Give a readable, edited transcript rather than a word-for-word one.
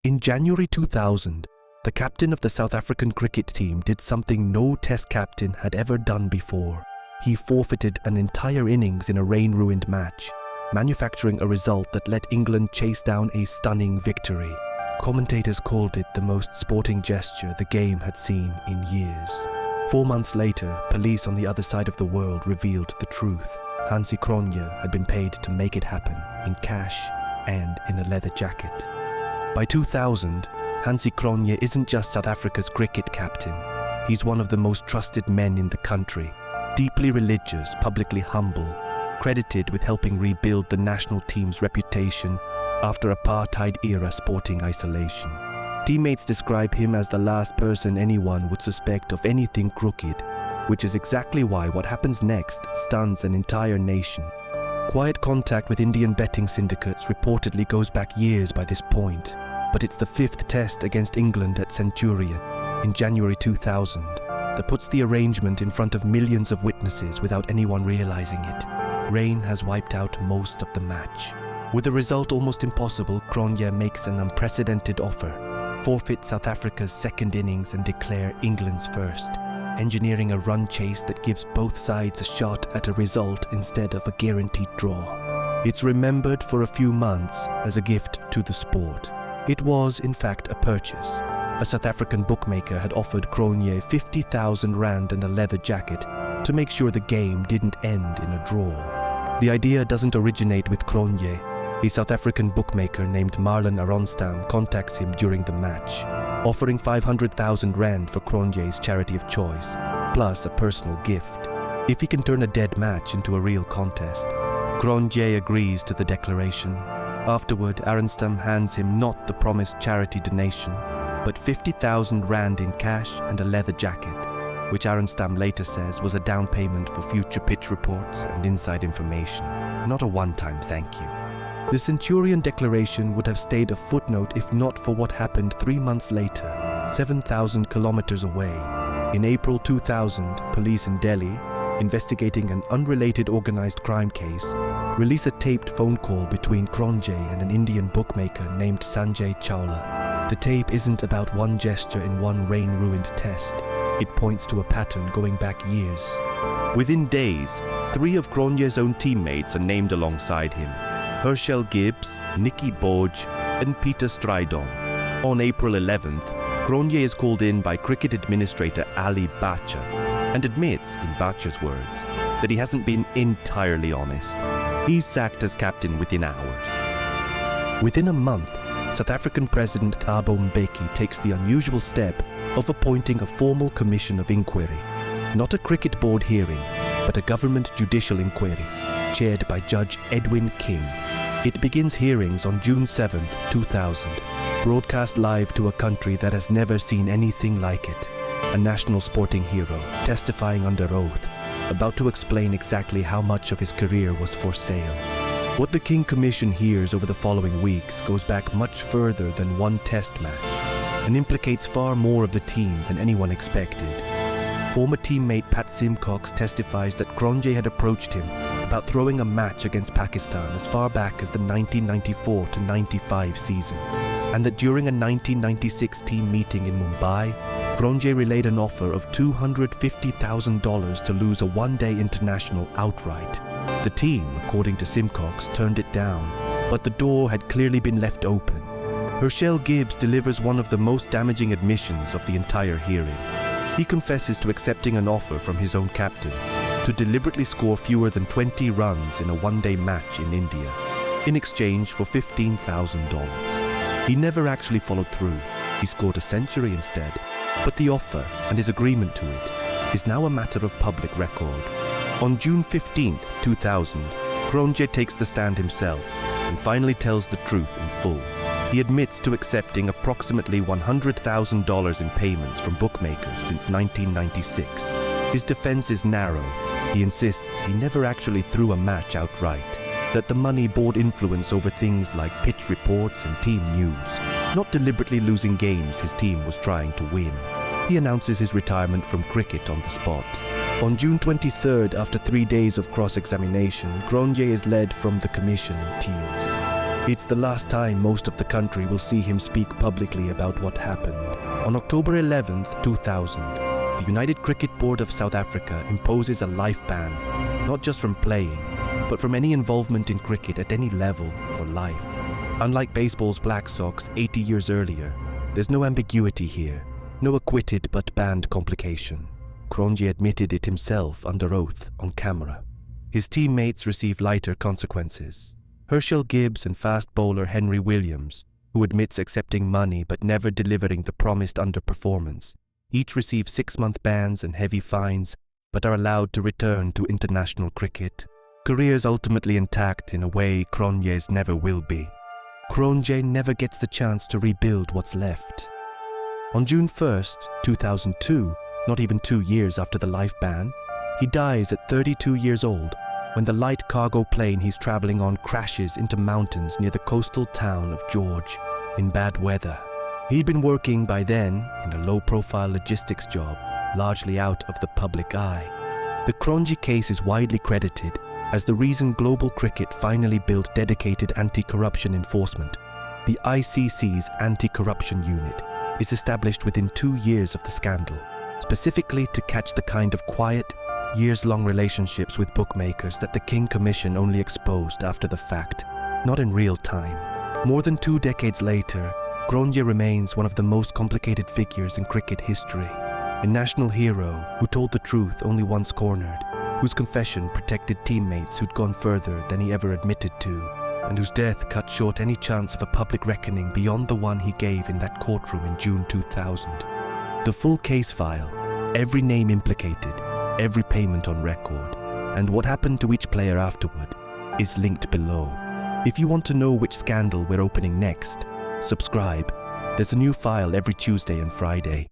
In January 2000, the captain of the South African cricket team did something no Test captain had ever done before. He forfeited an entire innings in a rain-ruined match, manufacturing a result that let England chase down a stunning victory. Commentators called it the most sporting gesture the game had seen in years. 4 months later, police on the other side of the world revealed the truth. Hansie Cronje had been paid to make it happen, in cash and in a leather jacket. By 2000, Hansie Cronje isn't just South Africa's cricket captain. He's one of the most trusted men in the country, deeply religious, publicly humble, credited with helping rebuild the national team's reputation after apartheid-era sporting isolation. Teammates describe him as the last person anyone would suspect of anything crooked, which is exactly why what happens next stuns an entire nation. Quiet contact with Indian betting syndicates reportedly goes back years by this point, but it's the 5th test against England at Centurion in January 2000 that puts the arrangement in front of millions of witnesses without anyone realizing it. Rain has wiped out most of the match. With the result almost impossible, Cronje makes an unprecedented offer: forfeit South Africa's second innings and declare England's first, engineering a run chase that gives both sides a shot at a result instead of a guaranteed draw. It's remembered for a few months as a gift to the sport. It was, in fact, a purchase. A South African bookmaker had offered Cronje 50,000 rand and a leather jacket to make sure the game didn't end in a draw. The idea doesn't originate with Cronje. A South African bookmaker named Marlon Aronstam contacts him during the match, offering 500,000 rand for Cronje's charity of choice, plus a personal gift, if he can turn a dead match into a real contest. Cronje agrees to the declaration. Afterward, Aronstam hands him not the promised charity donation, but 50,000 rand in cash and a leather jacket, which Aronstam later says was a down payment for future pitch reports and inside information, not a one-time thank you. The Centurion declaration would have stayed a footnote if not for what happened 3 months later, 7,000 kilometers away. In April 2000, police in Delhi, investigating an unrelated organized crime case, release a taped phone call between Cronje and an Indian bookmaker named Sanjay Chawla. The tape isn't about one gesture in one rain-ruined test. It points to a pattern going back years. Within days, 3 of Cronje's own teammates are named alongside him: Herschel Gibbs, Nicky Borge, and Peter Strydom. On April 11th, Cronje is called in by cricket administrator Ali Bacha and admits, in Bacha's words, that he hasn't been entirely honest. He's sacked as captain within hours. Within a month, South African President Thabo Mbeki takes the unusual step of appointing a formal commission of inquiry. Not a cricket board hearing, but a government judicial inquiry, chaired by Judge Edwin King. It begins hearings on June 7, 2000, broadcast live to a country that has never seen anything like it. A national sporting hero, testifying under oath, about to explain exactly how much of his career was for sale. What the King Commission hears over the following weeks goes back much further than one test match, and implicates far more of the team than anyone expected. Former teammate Pat Simcox testifies that Cronje had approached him about throwing a match against Pakistan as far back as the 1994-95 season, and that during a 1996 team meeting in Mumbai, Cronje relayed an offer of $250,000 to lose a one-day international outright. The team, according to Simcox, turned it down, but the door had clearly been left open. Herschel Gibbs delivers one of the most damaging admissions of the entire hearing. He confesses to accepting an offer from his own captain to deliberately score fewer than 20 runs in a one-day match in India, in exchange for $15,000. He never actually followed through. He scored a century instead. But the offer and his agreement to it is now a matter of public record. On June 15, 2000, Cronje takes the stand himself and finally tells the truth in full. He admits to accepting approximately $100,000 in payments from bookmakers since 1996. His defense is narrow. He insists he never actually threw a match outright, that the money bought influence over things like pitch reports and team news, not deliberately losing games his team was trying to win. He announces his retirement from cricket on the spot. On June 23rd, after 3 days of cross-examination, Cronje is led from the commission in tears. It's the last time most of the country will see him speak publicly about what happened. On October 11, 2000, the United Cricket Board of South Africa imposes a life ban, not just from playing, but from any involvement in cricket at any level for life. Unlike baseball's Black Sox 80 years earlier, there's no ambiguity here, no acquitted but banned complication. Cronje admitted it himself under oath on camera. His teammates receive lighter consequences. Herschel Gibbs and fast bowler Henry Williams, who admits accepting money but never delivering the promised underperformance, each receive 6-month bans and heavy fines, but are allowed to return to international cricket. Careers ultimately intact in a way Cronje's never will be. Cronje never gets the chance to rebuild what's left. On June 1st, 2002, not even 2 years after the life ban, he dies at 32 years old when the light cargo plane he's traveling on crashes into mountains near the coastal town of George in bad weather. He'd been working by then in a low-profile logistics job, largely out of the public eye. The Cronje case is widely credited as the reason global cricket finally built dedicated anti-corruption enforcement. The ICC's Anti-Corruption Unit is established within 2 years of the scandal, specifically to catch the kind of quiet, years-long relationships with bookmakers that the King Commission only exposed after the fact, not in real time. More than 2 decades later, Cronje remains one of the most complicated figures in cricket history. A national hero who told the truth only once cornered, whose confession protected teammates who'd gone further than he ever admitted to, and whose death cut short any chance of a public reckoning beyond the one he gave in that courtroom in June 2000. The full case file, every name implicated, every payment on record, and what happened to each player afterward is linked below. If you want to know which scandal we're opening next, subscribe. There's a new file every Tuesday and Friday.